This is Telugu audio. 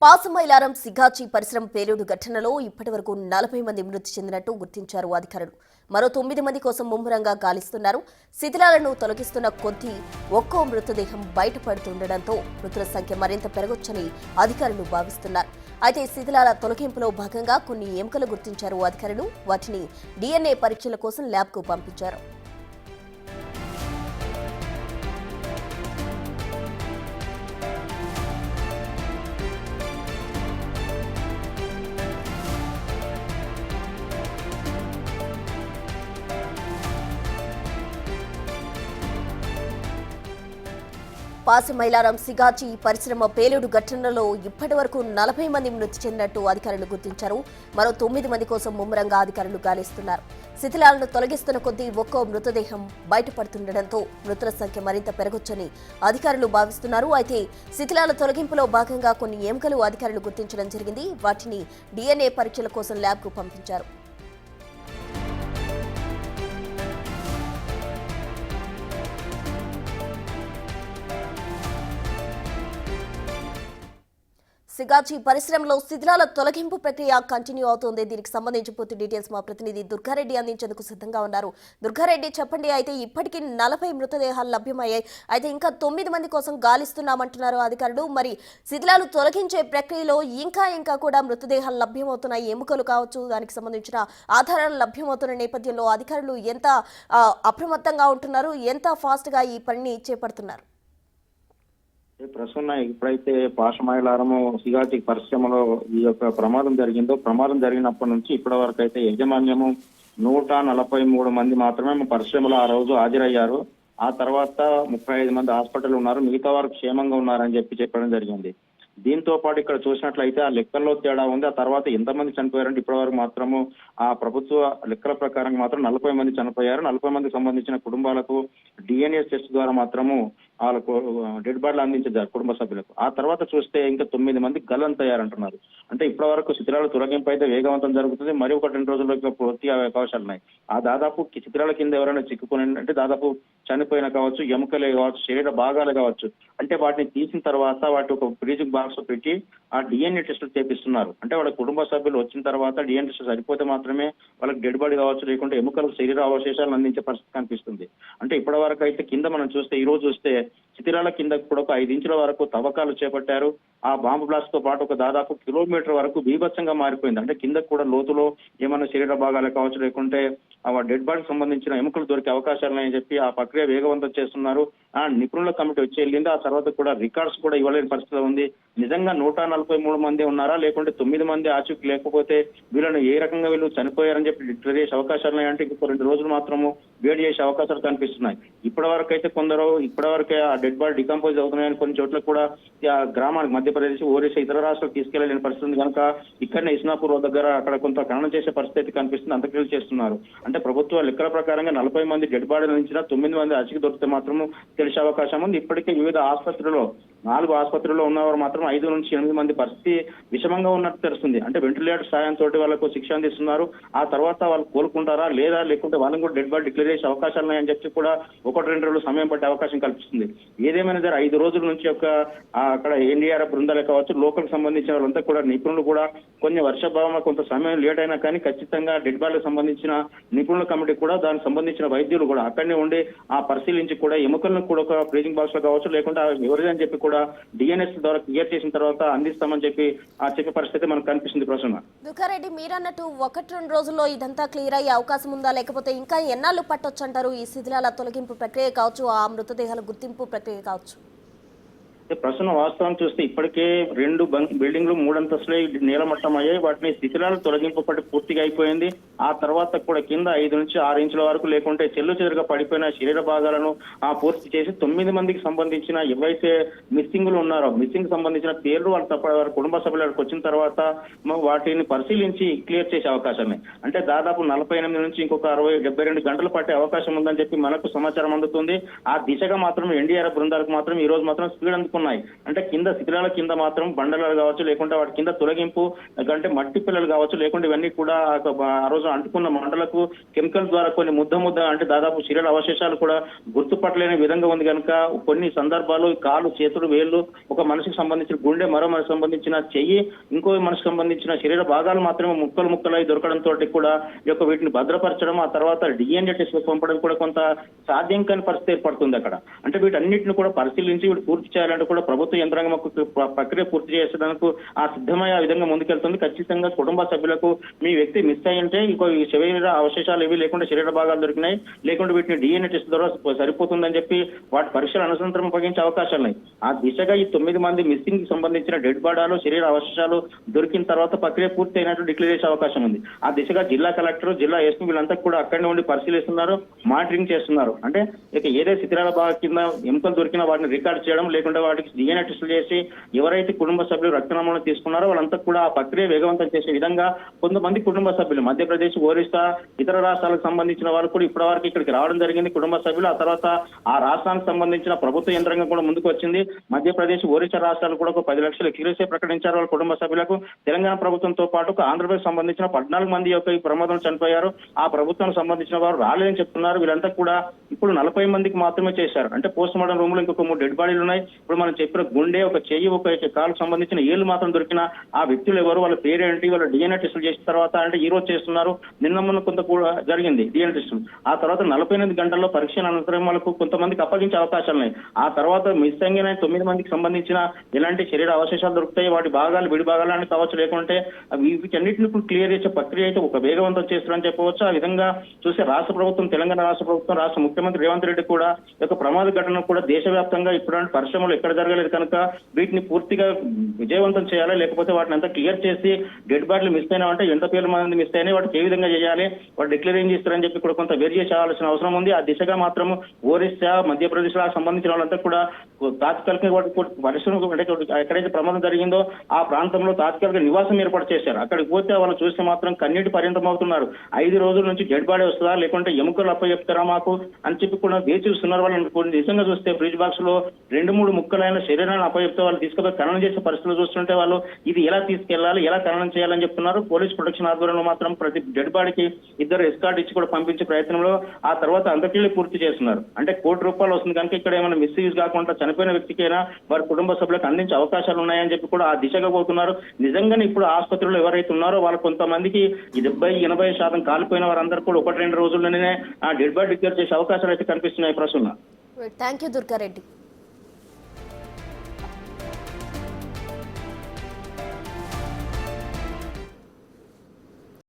పాసమైలారం సిగాచి పరిశ్రమ పేలుడు ఘటనలో ఇప్పటివరకు 40 మంది మృతి చెందినట్టు గుర్తించారు అధికారులు. మరో 9 మంది కోసం ముమ్మరంగా గాలిస్తున్నారు. శిథిలాలను తొలగిస్తున్న కొద్దీ ఒక్కో మృతదేహం బయటపడుతుండటంతో మృతుల సంఖ్య మరింత పెరగొచ్చని అధికారులు భావిస్తున్నారు. అయితే శిథిలాల తొలగింపులో భాగంగా కొన్ని ఎముకలు గుర్తించారు అధికారులు. వాటిని DNA పరీక్షల కోసం ల్యాబ్కు పంపించారు. పాసమైలారం సిగాచి పరిశ్రమ పేలుడు ఘటనలో ఇప్పటివరకు 40 మంది మృతి చెందినట్టు అధికారులు గుర్తించారు. మరో 9 మంది కోసం ముమ్మరంగా అధికారులు గాలిస్తున్నారు. శిథిలాలను తొలగిస్తున్న కొద్దీ ఒక్కో మృతదేహం బయటపడుతుండటంతో మృతుల సంఖ్య మరింత పెరగొచ్చని అధికారులు భావిస్తున్నారు. అయితే శిథిలాల తొలగింపులో భాగంగా కొన్ని ఎముకలు అధికారులు గుర్తించడం జరిగింది. వాటిని DNA పరీక్షల కోసం ల్యాబ్కు పంపించారు. సిగాచి పరిశ్రమలో శిథిలాల తొలగింపు ప్రక్రియ కంటిన్యూ అవుతోంది. దీనికి సంబంధించి పూర్తి డీటెయిల్స్ మా ప్రతినిధి దుర్గారెడ్డి అందించేందుకు సిద్ధంగా ఉన్నారు. దుర్గారెడ్డి, చెప్పండి. అయితే ఇప్పటికీ 40 మృతదేహాలు లభ్యమయ్యాయి. అయితే ఇంకా 9 మంది కోసం గాలిస్తున్నామంటున్నారు అధికారులు. మరి శిథిలాలు తొలగించే ప్రక్రియలో ఇంకా కూడా మృతదేహాలు లభ్యమవుతున్నాయి. ఎముకలు కావచ్చు, దానికి సంబంధించిన ఆధారాలు లభ్యమవుతున్న నేపథ్యంలో అధికారులు ఎంత అప్రమత్తంగా ఉంటున్నారు, ఎంత ఫాస్ట్ గా ఈ పనిని చేపడుతున్నారు? ప్రస్తుతం ఇప్పుడైతే పాసమైలారము సిగాచి పరిశ్రమలో ఈ యొక్క ప్రమాదం జరిగినప్పటి నుంచి ఇప్పటి వరకు అయితే యాజమాన్యము 143 మంది మాత్రమే పరిశ్రమలో ఆ రోజు హాజరయ్యారు. ఆ తర్వాత 35 మంది హాస్పిటల్ ఉన్నారు. మిగతా వారు క్షేమంగా ఉన్నారని చెప్పడం జరిగింది. దీంతో పాటు ఇక్కడ చూసినట్లయితే ఆ లెక్కల్లో తేడా ఉంది. ఆ తర్వాత ఎంతమంది చనిపోయారంటే ఇప్పటి వరకు మాత్రము ఆ ప్రభుత్వ లెక్కల ప్రకారం మాత్రం 40 మంది చనిపోయారు. 40 మందికి సంబంధించిన కుటుంబాలకు DNA టెస్ట్ ద్వారా మాత్రము వాళ్ళకు డెడ్ బాడీలు అందించారు కుటుంబ సభ్యులకు. ఆ తర్వాత చూస్తే ఇంకా 9 మంది గల్లంతయ్యారంటున్నారు. అంటే ఇప్పటి వరకు శిథిలాల తొలగింపు అయితే వేగవంతం జరుగుతుంది. మరి ఒక 2 రోజుల్లో పూర్తి అవకాశాలు ఉన్నాయి. ఆ దాదాపు శిథిలాల కింద ఎవరైనా చిక్కుకుని అంటే దాదాపు చనిపోయిన కావచ్చు, ఎముకలే కావచ్చు, శరీర భాగాలు కావచ్చు, అంటే వాటిని తీసిన తర్వాత వాటి ఒక ఫ్రీజింగ్ బాక్స్ పెట్టి ఆ DNA టెస్టులు చేపిస్తున్నారు. అంటే వాళ్ళ కుటుంబ సభ్యులు వచ్చిన తర్వాత DNA టెస్ట్ సరిపోతే మాత్రమే వాళ్ళకి డెడ్ బాడీ కావచ్చు, లేకుంటే ఎముకలకు శరీర అవశేషాలను అందించే పరిస్థితి కనిపిస్తుంది. అంటే ఇప్పటి వరకు అయితే కింద మనం చూస్తే ఈ రోజు చూస్తే శిథిలాల కింద కూడా ఒక 5 ఇంచుల వరకు తవ్వకాలు చేపట్టారు. ఆ బాంబు బ్లాస్ట్ తో పాటు ఒక దాదాపు కిలోమీటర్ వరకు బీభత్సంగా మారిపోయింది. అంటే కింద కూడా లోతులో ఏమైనా శరీర భాగాలు కావచ్చు, లేకుంటే ఆ డెడ్ బాడీకి సంబంధించిన ఎముకలు దొరికే అవకాశాలని చెప్పి ఆ ప్రక్రియ వేగవంతం చేస్తున్నారు. ఆ నిపుణుల కమిటీ వచ్చి వెళ్ళింది. ఆ తర్వాత కూడా రికార్డ్స్ కూడా ఇవ్వలేని పరిస్థితి ఉంది. నిజంగా 143 మంది ఉన్నారా, లేకుంటే 9 మంది ఆచూకీ లేకపోతే వీళ్ళని ఏ రకంగా వీళ్ళు చనిపోయారని చెప్పి డిక్లేర్ చేసే అవకాశాలు ఉన్నాయంటే ఇంకో 2 రోజులు మాత్రము వేడి చేసే అవకాశాలు కనిపిస్తున్నాయి. ఇప్పటి వరకు అయితే కొందరు ఇప్పటివరకే ఆ డెడ్ బాడీ డికంపోజ్ అవుతున్నాయని కొన్ని చోట్ల కూడా గ్రామానికి మధ్యప్రదేశ్, ఒరిస్సా, ఇతర రాష్ట్రాలకు తీసుకెళ్లలేని పరిస్థితి ఉంది కనుక ఇక్కడనే ఇస్నాపూర్ దగ్గర అక్కడ కొంత ఖననం చేసే పరిస్థితి కనిపిస్తుంది. అంత్యక్రియలు చేస్తున్నారు. అంటే ప్రభుత్వ లెక్కల ప్రకారంగా 40 మంది డెడ్ బాడీల నుంచి 9 మంది అచికి దొరికితే మాత్రము తెలిసే అవకాశం ఉంది. ఇప్పటికే వివిధ ఆసుపత్రుల్లో 4 ఆసుపత్రుల్లో ఉన్నవారు మాత్రం 5 నుంచి 8 మంది పరిస్థితి విషమంగా ఉన్నట్టు తెలుస్తుంది. అంటే వెంటిలేటర్ సాయంతో వాళ్ళకు శిక్ష అందిస్తున్నారు. ఆ తర్వాత వాళ్ళు కోలుకుంటారా లేదా, లేకుంటే వాళ్ళని కూడా డెడ్ బాడీ డిక్లేర్ చేసే అవకాశాలు ఉన్నాయని చెప్పి కూడా 1-2 రోజులు సమయం పట్టే అవకాశం కల్పిస్తుంది. ఏదేమైనా 5 రోజుల నుంచి అక్కడ NDRF బృందాలు కావచ్చు, లోకల్ సంబంధించిన వాళ్ళంతా కూడా నిపుణులు కూడా కొన్ని వర్షభావం కొంత సమయం లేట్ అయినా కానీ ఖచ్చితంగా డెడ్ బాడీకి సంబంధించిన నిపుణుల కమిటీ కూడా దానికి సంబంధించిన వైద్యులు కూడా అక్కడనే ఉండి ఆ పరిశీలించి కూడా ఎముకలను కూడా ఒక ఫ్రీజింగ్ బాక్స్ లో కావచ్చు, లేకుంటే ఎవరిదని చెప్పి కూడా DNS ద్వారా క్లియర్ చేసిన తర్వాత అందిస్తామని చెప్పి చెప్పే పరిస్థితి మనకు కనిపిస్తుంది. ప్రశ్న దుర్గారెడ్డి, మీరన్నట్టు 1-2 రోజుల్లో ఇదంతా క్లియర్ అయ్యే అవకాశం ఉందా, లేకపోతే ఇంకా ఎన్నాళ్ళు పట్టొచ్చు అంటారు ఈ శిథిలాల తొలగింపు ప్రక్రియ కావచ్చు, ఆ మృతదేహాల గుర్తింపు ప్రక్రియ కావచ్చు? ప్రస్తుతం వాస్తవం చూస్తే ఇప్పటికే 2 బిల్డింగ్లు 3 అంతస్తులే నేలమట్టం అయ్యాయి. వాటిని శిథిలాల తొలగింపు పూర్తిగా అయిపోయింది. ఆ తర్వాత కూడా కింద 5 నుంచి 6 ఇంచుల వరకు లేకుంటే చెల్లు చెదురుగా పడిపోయిన శరీర భాగాలను పూర్తి చేసి 9 మందికి సంబంధించిన ఎవరైతే మిస్సింగ్లు ఉన్నారో మిస్సింగ్ సంబంధించిన పేర్లు వాళ్ళ కుటుంబ సభ్యులకు వచ్చిన తర్వాత వాటిని పరిశీలించి క్లియర్ చేసే అవకాశమే. అంటే దాదాపు 48 నుంచి ఇంకొక 60-72 గంటలు పట్టే అవకాశం ఉందని చెప్పి మనకు సమాచారం అందుతుంది. ఆ దిశగా మాత్రం NDRF బృందాలకు మాత్రం ఈ రోజు మాత్రం స్పీడ్ అందుకున్న ఉన్నాయి. అంటే కింద శిథిలాల కింద మాత్రం బండలు కావచ్చు, లేకుంటే వాటి కింద తొలగింపు అంటే మట్టి పిల్లలు కావచ్చు, లేకుంటే ఇవన్నీ కూడా ఆ రోజు అంటుకున్న మంటలకు కెమికల్ ద్వారా కొన్ని ముద్ద అంటే దాదాపు శరీర అవశేషాలు కూడా గుర్తుపట్టలేని విధంగా ఉంది కనుక కొన్ని సందర్భాలు కాలు, చేతులు, వేళ్లు, ఒక మనిషికి సంబంధించిన గుండె, మరో మనిషికి సంబంధించిన చెయ్యి, ఇంకో మనిషికి సంబంధించిన శరీర భాగాలు మాత్రమే ముక్కలై దొరకడంతో కూడా ఈ యొక్క వీటిని భద్రపరచడం, ఆ తర్వాత DNA టెస్ట్ పంపడం కూడా కొంత సాధ్యం కాని పరిస్థితి ఏర్పడుతుంది అక్కడ. అంటే వీటన్నిటిని కూడా పరిశీలించి వీటి పూర్తి చేయాలంటే కూడా ప్రభుత్వ యంత్రాంగం ప్రక్రియ పూర్తి చేసేందుకు ఆ సిద్ధమై ఆ విధంగా ముందుకెళ్తుంది. ఖచ్చితంగా కుటుంబ సభ్యులకు మీ వ్యక్తి మిస్ అయ్యింటే ఇంకో శరీర అవశేషాలు ఏవి లేకుండా శరీర భాగాలు దొరికినాయి, లేకుంటే వీటిని DNA టెస్ట్ ద్వారా సరిపోతుందని చెప్పి వాటి పరీక్షల అనుసంతరం ఉపయోగించే అవకాశాలు ఉన్నాయి. ఆ దిశగా ఈ 9 మంది మిస్సింగ్ కి సంబంధించిన డెడ్ బాడాలు, శరీర అవశేషాలు దొరికిన తర్వాత ప్రక్రియ పూర్తి అయినట్టు డిక్లేర్ చేసే అవకాశం ఉంది. ఆ దిశగా జిల్లా కలెక్టర్, జిల్లా ఎస్పీ వీళ్ళంతా కూడా అక్కడి నుండి పరిశీలిస్తున్నారు, మానిటరింగ్ చేస్తున్నారు. అంటే ఇక ఏదే శిథిలాల భాగం కింద ఎముకలు దొరికినా వాటిని రికార్డ్ చేయడం, లేకుంటే వాటికి DNA టెస్టులు చేసి ఎవరైతే కుటుంబ సభ్యులు రక్త నమూనాలు తీసుకున్నారో వాళ్ళంతా కూడా ఆ ప్రక్రియ వేగవంతం చేసే విధంగా కొంతమంది కుటుంబ సభ్యులు మధ్యప్రదేశ్, ఒరిస్సా, ఇతర రాష్ట్రాలకు సంబంధించిన వాళ్ళు కూడా ఇప్పటి వరకు ఇక్కడికి రావడం జరిగింది కుటుంబ సభ్యులు. ఆ తర్వాత ఆ రాష్ట్రానికి సంబంధించిన ప్రభుత్వ యంత్రాంగం కూడా ముందుకు వచ్చింది. మధ్యప్రదేశ్, ఒరిస్సా రాష్ట్రాలు కూడా ఒక 10 లక్షల ఎక్స్గ్రేషియా ప్రకటించారు వాళ్ళ కుటుంబ సభ్యులకు. తెలంగాణ ప్రభుత్వంతో పాటు ఆంధ్రప్రదేశ్ సంబంధించిన 14 మంది యొక్క ఈ ప్రమాదం చనిపోయారు. ఆ ప్రభుత్వానికి సంబంధించిన వారు రాలేదని చెప్తున్నారు. వీళ్ళంతా కూడా ఇప్పుడు 40 మందికి మాత్రమే చేశారు. అంటే పోస్ట్ మార్టం రూమ్ లో ఇంకొక 3 డెడ్ బాడీలు ఉన్నాయి. ఇప్పుడు మనం చెప్పిన గుండె, ఒక చెయ్యి, ఒక కాలుకు సంబంధించిన ఏళ్ళు మాత్రం దొరికిన ఆ వ్యక్తులు ఎవరు, వాళ్ళ పేరేంటి, వాళ్ళ DNA టెస్టులు చేసిన తర్వాత అంటే ఈ రోజు చేస్తున్నారు, నిన్న మొన్న కొంత కూడా జరిగింది DNA టెస్టులు. ఆ తర్వాత 48 గంటల్లో పరీక్షల అనంతరం వాళ్ళకు కొంతమందికి అప్పగించే అవకాశాలు ఉన్నాయి. ఆ తర్వాత మిస్ అయిన 9 మందికి సంబంధించిన ఎలాంటి శరీర అవశేషాలు దొరుకుతాయి, వాటి భాగాలు, విడి భాగాలు అని కావచ్చు, లేకుంటే వీటన్నిటిని క్లియర్ చేసే ప్రక్రియ అయితే ఒక వేగవంతం చేస్తారని చెప్పవచ్చు. ఆ విధంగా చూస్తే రాష్ట్ర ప్రభుత్వం, తెలంగాణ రాష్ట్ర ప్రభుత్వం, రాష్ట్ర ముఖ్యమంత్రి రేవంత్ రెడ్డి కూడా యొక్క ప్రమాద ఘటన కూడా దేశవ్యాప్తంగా ఇప్పుడు పరిశ్రమలు ఎక్కడ జరగలేదు కనుక వీటిని పూర్తిగా విజయవంతం చేయాలి, లేకపోతే వాటిని అంతా క్లియర్ చేసి డెడ్ బాడీలు మిస్ అయినా అంటే ఎంత పేరు మంది మిస్ అయినా వాటికి ఏ విధంగా చేయాలి, వాటి డిక్లేరింగ్ చేస్తారని చెప్పి కూడా కొంత వెరిఫై చేయాల్సిన అవసరం ఉంది. ఆ దిశగా మాత్రం ఒరిస్సా, మధ్యప్రదేశ్ లా సంబంధించిన వాళ్ళంతా కూడా తాత్కాలికంగా వాటి పరిశ్రమ ఎక్కడైతే ప్రమాదం జరిగిందో ఆ ప్రాంతంలో తాత్కాలిక నివాసం ఏర్పాటు చేశారు. అక్కడికి పోతే వాళ్ళు చూస్తే మాత్రం కన్నీటి పర్యంతం అవుతున్నారు. 5 రోజుల నుంచి డెడ్ బాడీ వస్తుందా, లేకుంటే ఎముకలు అప్పచెప్తారా మాకు అని చెప్పి కూడా వేచి చూస్తున్నారు. వాళ్ళు నిజంగా చూస్తే ఫ్రిడ్జ్ బాక్స్ లో 2-3 ముక్కలైన శరీరాన్ని అప్పచెప్తే వాళ్ళు తీసుకుపోయి ఖననం చేసే పరిస్థితులు చూస్తుంటే వాళ్ళు ఇది ఎలా తీసుకెళ్లాలి, ఎలా ఖననం చేయాలని చెప్తున్నారు. పోలీస్ ప్రొటెక్షన్ ఆధ్వర్యంలో మాత్రం ప్రతి డెడ్ బాడీకి 2 ఎస్కార్ట్ ఇచ్చి కూడా పంపించే ప్రయత్నంలో ఆ తర్వాత అంత్యక్రియలు పూర్తి చేస్తున్నారు. అంటే ₹1,00,00,000 వస్తుంది కనుక ఇక్కడ ఏమైనా మిస్యూజ్ కాకుండా చనిపోయిన వ్యక్తికైనా వారి కుటుంబ సభ్యులకు అందించే అవకాశాలు ఉన్నాయని చెప్పి కూడా ఆ దిశగా పోతున్నారు. నిజంగానే ఇప్పుడు ఆసుపత్రిలో ఎవరైతే ఉన్నారో వాళ్ళు కొంతమందికి 70-80% కాలిపోయిన వారందరూ కూడా 1-2 రోజుల్లోనే ఆ డెడ్ బాడీ డిక్లేర్ చేసే అవకాశాలు అయితే కనిపిస్తున్నాయి. ప్రస్తుతం థ్యాంక్ యూ దుర్గారెడ్డి.